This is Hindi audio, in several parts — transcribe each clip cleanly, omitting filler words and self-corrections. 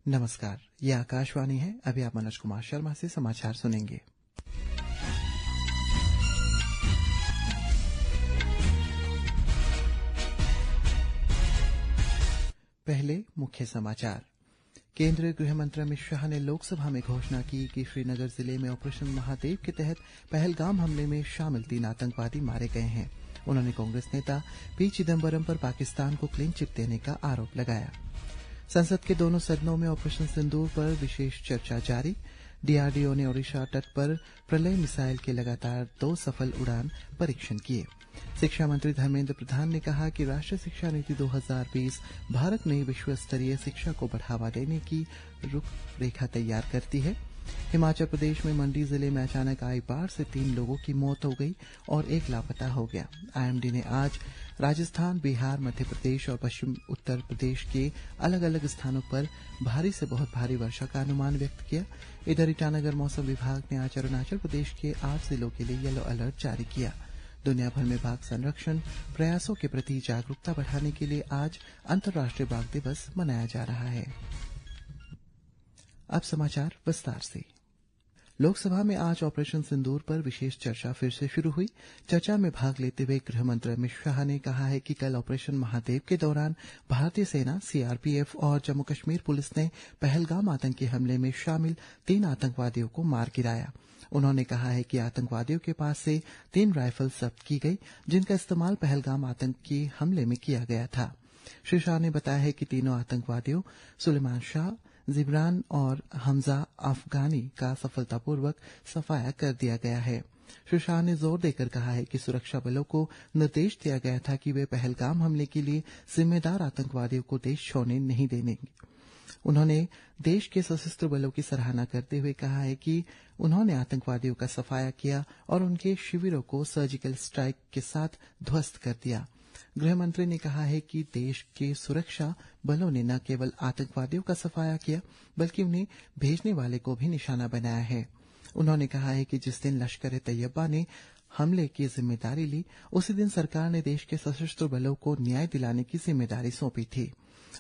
नमस्कार, ये आकाशवाणी है। अभी आप मनोज कुमार शर्मा से समाचार सुनेंगे। पहले मुख्य समाचार। केंद्रीय गृह मंत्री अमित शाह ने लोकसभा में घोषणा की कि श्रीनगर जिले में ऑपरेशन महादेव के तहत पहलगाम हमले में शामिल 3 आतंकवादी मारे गए हैं। उन्होंने कांग्रेस नेता पी चिदम्बरम पर पाकिस्तान को क्लीन चिट देने का आरोप लगाया। संसद के दोनों सदनों में ऑपरेशन सिंदूर पर विशेष चर्चा जारी। डीआरडीओ ने ओडिशा तट पर प्रलय मिसाइल के लगातार 2 सफल उड़ान परीक्षण किए। शिक्षा मंत्री धर्मेंद्र प्रधान ने कहा कि राष्ट्रीय शिक्षा नीति 2020 भारत में विश्व स्तरीय शिक्षा को बढ़ावा देने की रूपरेखा तैयार करती है। हिमाचल प्रदेश में मंडी जिले में अचानक आई बाढ़ से 3 लोगों की मौत हो गई और 1 लापता हो गया। आईएमडी ने आज राजस्थान, बिहार, मध्य प्रदेश और पश्चिम उत्तर प्रदेश के अलग अलग स्थानों पर भारी से बहुत भारी वर्षा का अनुमान व्यक्त किया। इधर ईटानगर मौसम विभाग ने आज अरुणाचल प्रदेश के 8 जिलों के लिए येलो अलर्ट जारी किया। दुनिया भर में बाघ संरक्षण प्रयासों के प्रति जागरूकता बढ़ाने के लिए आज अंतर्राष्ट्रीय बाघ दिवस मनाया जा रहा है। अब समाचार विस्तार से। लोकसभा में आज ऑपरेशन सिंदूर पर विशेष चर्चा फिर से शुरू हुई। चर्चा में भाग लेते हुए गृह मंत्री अमित शाह ने कहा है कि कल ऑपरेशन महादेव के दौरान भारतीय सेना, सीआरपीएफ और जम्मू कश्मीर पुलिस ने पहलगाम आतंकी हमले में शामिल 3 आतंकवादियों को मार गिराया। उन्होंने कहा है कि आतंकवादियों के पास से 3 राइफल जब्त की गई, जिनका इस्तेमाल पहलगाम आतंकी हमले में किया गया था। श्री शाह ने बताया है कि तीनों आतंकवादियों सुलेमान शाह, जिब्रान और हमजा अफगानी का सफलतापूर्वक सफाया कर दिया गया है। श्री शाह ने जोर देकर कहा है कि सुरक्षा बलों को निर्देश दिया गया था कि वे पहलगाम हमले के लिए जिम्मेदार आतंकवादियों को देश छोड़ने नहीं देंगे। उन्होंने देश के सशस्त्र बलों की सराहना करते हुए कहा है कि उन्होंने आतंकवादियों का सफाया किया और उनके शिविरों को सर्जिकल स्ट्राइक के साथ ध्वस्त कर दिया। गृह मंत्री ने कहा है कि देश के सुरक्षा बलों ने न केवल आतंकवादियों का सफाया किया, बल्कि उन्हें भेजने वाले को भी निशाना बनाया है। उन्होंने कहा है कि जिस दिन लश्कर ए तैयबा ने हमले की जिम्मेदारी ली, उसी दिन सरकार ने देश के सशस्त्र बलों को न्याय दिलाने की जिम्मेदारी सौंपी थी।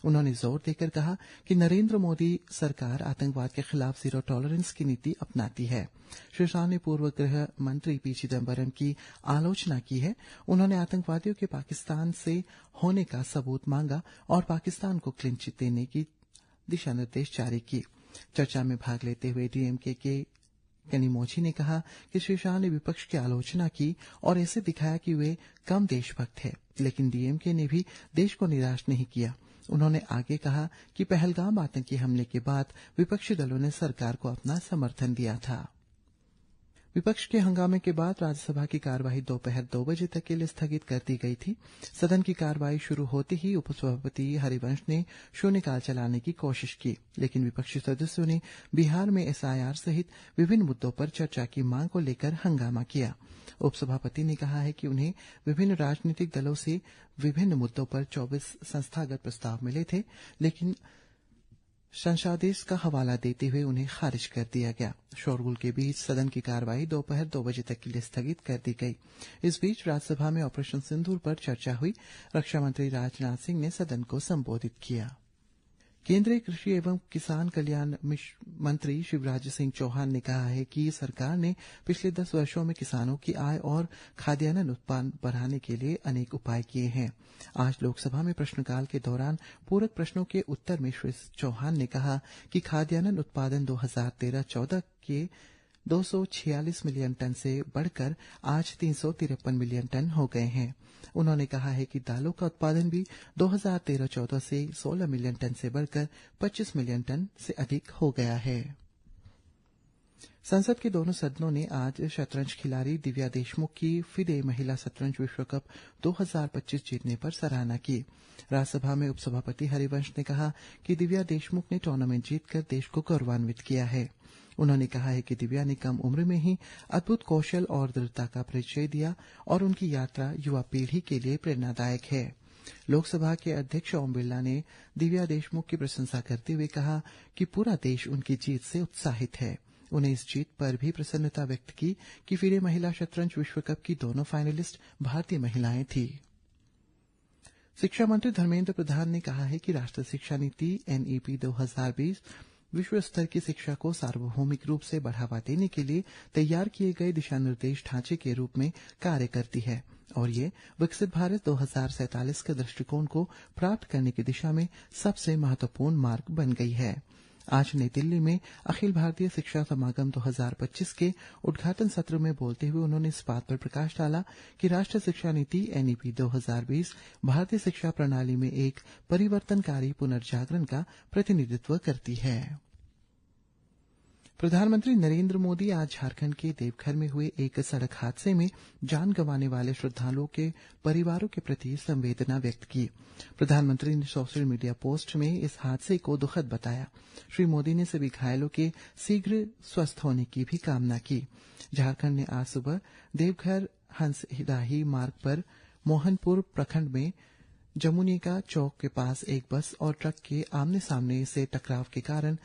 उन्होंने जोर देकर कहा कि नरेंद्र मोदी सरकार आतंकवाद के खिलाफ जीरो टॉलरेंस की नीति अपनाती है। श्री शाह ने पूर्व गृह मंत्री पी चिदम्बरम की आलोचना की है। उन्होंने आतंकवादियों के पाकिस्तान से होने का सबूत मांगा और पाकिस्तान को क्लीन चिट देने की दिशा निर्देश जारी की। चर्चा में भाग लेते हुए डीएमके के कनिमोझी ने कहा कि श्री शाह ने विपक्ष की आलोचना की और ऐसे दिखाया कि वे कम देशभक्त है, लेकिन डीएमके ने भी देश को निराश नहीं किया। उन्होंने आगे कहा कि पहलगाम आतंकी हमले के बाद विपक्षी दलों ने सरकार को अपना समर्थन दिया था। विपक्ष के हंगामे के बाद राज्यसभा की कार्यवाही दोपहर 2 बजे तक के लिए स्थगित कर दी गई थी। सदन की कार्यवाही शुरू होते ही उपसभापति हरिवंश ने शून्यकाल चलाने की कोशिश की, लेकिन विपक्षी सदस्यों ने बिहार में एसआईआर सहित विभिन्न मुद्दों पर चर्चा की मांग को लेकर हंगामा किया। उपसभापति ने कहा है कि उन्हें विभिन्न राजनीतिक दलों से विभिन्न मुद्दों पर 24 संस्थागत प्रस्ताव मिले थे, लेकिन संशादेश का हवाला देते हुए उन्हें खारिज कर दिया गया। शोरगुल के बीच सदन की कार्यवाही दोपहर 2 बजे तक के लिए स्थगित कर दी गई। इस बीच राज्यसभा में ऑपरेशन सिंदूर पर चर्चा हुई। रक्षा मंत्री राजनाथ सिंह ने सदन को संबोधित किया। केंद्रीय कृषि एवं किसान कल्याण मंत्री शिवराज सिंह चौहान ने कहा है कि सरकार ने पिछले 10 वर्षों में किसानों की आय और खाद्यान्न उत्पादन बढ़ाने के लिए अनेक उपाय किए हैं। आज लोकसभा में प्रश्नकाल के दौरान पूरक प्रश्नों के उत्तर में श्री चौहान ने कहा कि खाद्यान्न उत्पादन 2013-14 के 246 मिलियन टन से बढ़कर आज 353 मिलियन टन हो गए हैं। उन्होंने कहा है कि दालों का उत्पादन भी 2013-14 से 16 मिलियन टन से बढ़कर 25 मिलियन टन से अधिक हो गया है। संसद के दोनों सदनों ने आज शतरंज खिलाड़ी दिव्या देशमुख की फिडे महिला शतरंज विश्व कप 2025 जीतने पर सराहना की। राज्यसभा में उपसभापति हरिवंश ने कहा कि दिव्या देशमुख ने टूर्नामेंट जीतकर देश को गौरवान्वित किया है। उन्होंने कहा है कि दिव्या ने कम उम्र में ही अद्भुत कौशल और दृढ़ता का परिचय दिया और उनकी यात्रा युवा पीढ़ी के लिए प्रेरणादायक है। लोकसभा के अध्यक्ष ओम बिरला ने दिव्या देशमुख की प्रशंसा करते हुए कहा कि पूरा देश उनकी जीत से उत्साहित है। उन्हें इस जीत पर भी प्रसन्नता व्यक्त की कि फिडे महिला शतरंज विश्व कप की दोनों फाइनलिस्ट भारतीय महिलाएं थीं। शिक्षा मंत्री धर्मेंद्र प्रधान ने कहा है कि राष्ट्रीय शिक्षा नीति एनईपी 2020 विश्व स्तर की शिक्षा को सार्वभौमिक रूप से बढ़ावा देने के लिए तैयार किए गए दिशा निर्देश ढांचे के रूप में कार्य करती है और ये विकसित भारत 2047 के दृष्टिकोण को प्राप्त करने की दिशा में सबसे महत्वपूर्ण मार्ग बन गई है। आज नई दिल्ली में अखिल भारतीय शिक्षा समागम 2025 के उद्घाटन सत्र में बोलते हुए उन्होंने इस बात पर प्रकाश डाला कि राष्ट्रीय शिक्षा नीति एनईपी 2020 भारतीय शिक्षा प्रणाली में एक परिवर्तनकारी पुनर्जागरण का प्रतिनिधित्व करती है। प्रधानमंत्री नरेंद्र मोदी आज झारखंड के देवघर में हुए एक सड़क हादसे में जान गंवाने वाले श्रद्धालुओं के परिवारों के प्रति संवेदना व्यक्त की। प्रधानमंत्री ने सोशल मीडिया पोस्ट में इस हादसे को दुखद बताया। श्री मोदी ने सभी घायलों के शीघ्र स्वस्थ होने की भी कामना की। झारखंड ने आज सुबह देवघर हंसराही मार्ग पर मोहनपुर प्रखंड में जमुनिका चौक के पास एक बस और ट्रक के आमने सामने से टकराव के कारण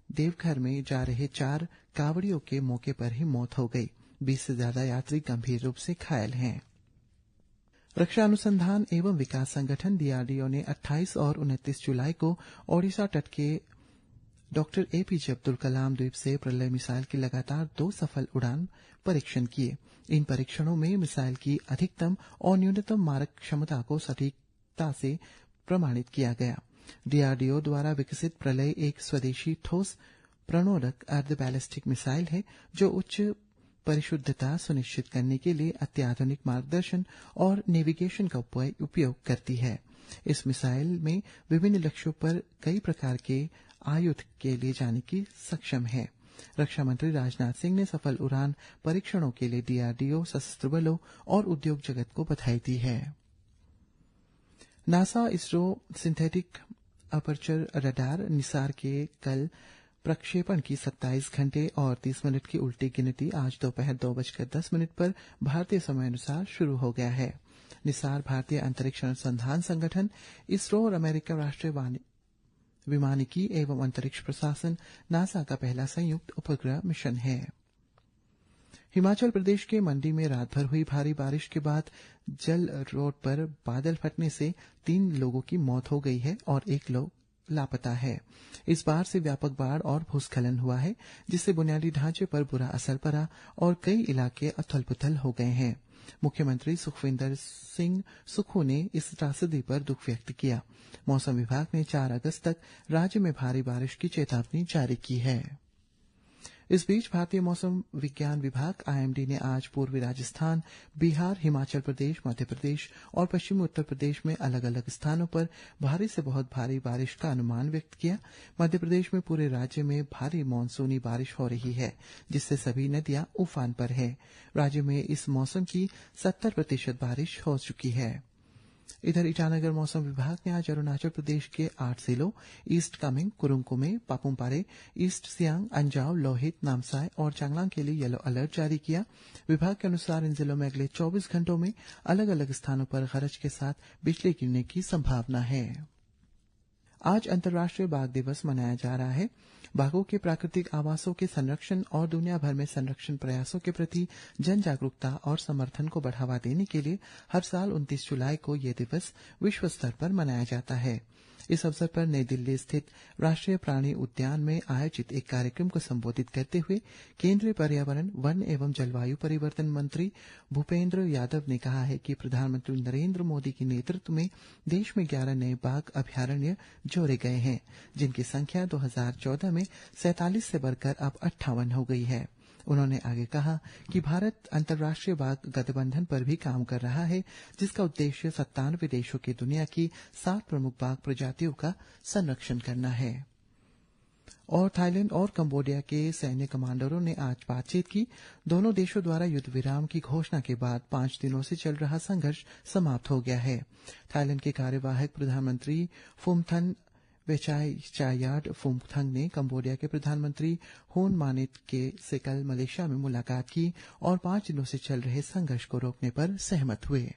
देवघर में जा रहे 4 कावड़ियों के मौके पर ही मौत हो गई। 20 से ज्यादा यात्री गंभीर रूप से घायल हैं। रक्षा अनुसंधान एवं विकास संगठन डीआरडीओ ने 28 और 29 जुलाई को ओडिशा तट के डॉक्टर एपीजे अब्दुल कलाम द्वीप से प्रलय मिसाइल की लगातार 2 सफल उड़ान परीक्षण किए। इन परीक्षणों में मिसाइल की अधिकतम और न्यूनतम मारक क्षमता को सटीकता से प्रमाणित किया गया। डीआरडीओ द्वारा विकसित प्रलय एक स्वदेशी ठोस प्रणोदक अर्ध बैलिस्टिक मिसाइल है जो उच्च परिशुद्धता सुनिश्चित करने के लिए अत्याधुनिक मार्गदर्शन और नेविगेशन का उपयोग करती है। इस मिसाइल में विभिन्न लक्ष्यों पर कई प्रकार के आयुध के ले जाने की सक्षम है। रक्षा मंत्री राजनाथ सिंह ने सफल उड़ान परीक्षणों के लिए डीआरडीओ, सशस्त्र बलों और उद्योग जगत को बधाई दी है। NASA ISRO synthetic aperture radar Nisar के कल प्रक्षेपण की 27 घंटे और 30 मिनट की उल्टी गिनती आज दोपहर 2:10 पर भारतीय समय अनुसार शुरू हो गया है। निसार भारतीय अंतरिक्ष अनुसंधान संगठन, इसरो और अमेरिका राष्ट्रीय विमानिकी एवं अंतरिक्ष प्रशासन नासा का पहला संयुक्त उपग्रह मिशन है। हिमाचल प्रदेश के मंडी में रात भर हुई भारी बारिश के बाद जल रोड पर बादल फटने से 3 लोगों की मौत हो गई है और 1 लोग लापता है। इस बार से व्यापक बाढ़ और भूस्खलन हुआ है जिससे बुनियादी ढांचे पर बुरा असर पड़ा और कई इलाके अथल पुथल हो गए हैं। मुख्यमंत्री सुखविंदर सिंह सुक्खू ने इस त्रासदी पर दुख व्यक्त किया। मौसम विभाग ने 4 अगस्त तक राज्य में भारी बारिश की चेतावनी जारी की है। इस बीच भारतीय मौसम विज्ञान विभाग आईएमडी ने आज पूर्वी राजस्थान, बिहार, हिमाचल प्रदेश, मध्य प्रदेश और पश्चिमी उत्तर प्रदेश में अलग अलग स्थानों पर भारी से बहुत भारी बारिश का अनुमान व्यक्त किया। मध्य प्रदेश में पूरे राज्य में भारी मानसूनी बारिश हो रही है जिससे सभी नदियां उफान पर है। राज्य में इस मौसम की 70% बारिश हो चुकी है। इधर ईटानगर मौसम विभाग ने आज अरुणाचल प्रदेश के 8 जिलों ईस्ट कामेंग, कुरुंग कुमे, पापुमपारे, ईस्ट सियांग, अंजाव, लोहित, नामसाई और चांगलांग के लिए येलो अलर्ट जारी किया। विभाग के अनुसार इन जिलों में अगले 24 घंटों में अलग अलग स्थानों पर गरज के साथ बिजली गिरने की संभावना है। आज अंतर्राष्ट्रीय बाघ दिवस मनाया जा रहा है। बाघों के प्राकृतिक आवासों के संरक्षण और दुनिया भर में संरक्षण प्रयासों के प्रति जन जागरूकता और समर्थन को बढ़ावा देने के लिए हर साल 29 जुलाई को यह दिवस विश्व स्तर पर मनाया जाता है। इस अवसर पर नई दिल्ली स्थित राष्ट्रीय प्राणी उद्यान में आयोजित एक कार्यक्रम को संबोधित करते हुए केंद्रीय पर्यावरण, वन एवं जलवायु परिवर्तन मंत्री भूपेंद्र यादव ने कहा है कि प्रधानमंत्री नरेंद्र मोदी के नेतृत्व में देश में 11 नए बाघ अभयारण्य जोड़े गए हैं जिनकी संख्या 2014 में 47 से बढ़कर अब 58 हो गई है। उन्होंने आगे कहा कि भारत अंतर्राष्ट्रीय बाघ गठबंधन पर भी काम कर रहा है जिसका उद्देश्य 97 देशों की दुनिया की 7 प्रमुख बाघ प्रजातियों का संरक्षण करना है। और थाईलैंड और कंबोडिया के सैन्य कमांडरों ने आज बातचीत की। दोनों देशों द्वारा युद्ध विराम की घोषणा के बाद 5 दिनों से चल रहा संघर्ष समाप्त हो गया है। थाईलैंड के कार्यवाहक प्रधानमंत्री फुमथन वेचायार्ड फुमथंग ने कंबोडिया के प्रधानमंत्री हुन मानेट से कल मलेशिया में मुलाकात की और 5 दिनों से चल रहे संघर्ष को रोकने पर सहमत हुए।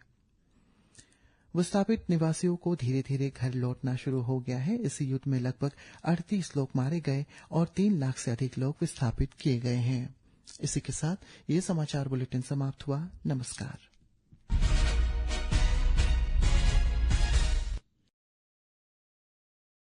विस्थापित निवासियों को धीरे धीरे घर लौटना शुरू हो गया है। इस युद्ध में लगभग 38 लोग मारे गए और 3 लाख से अधिक लोग विस्थापित किए गए हैं। इसी के साथ ये समाचार बुलेटिन समाप्त हुआ। नमस्कार।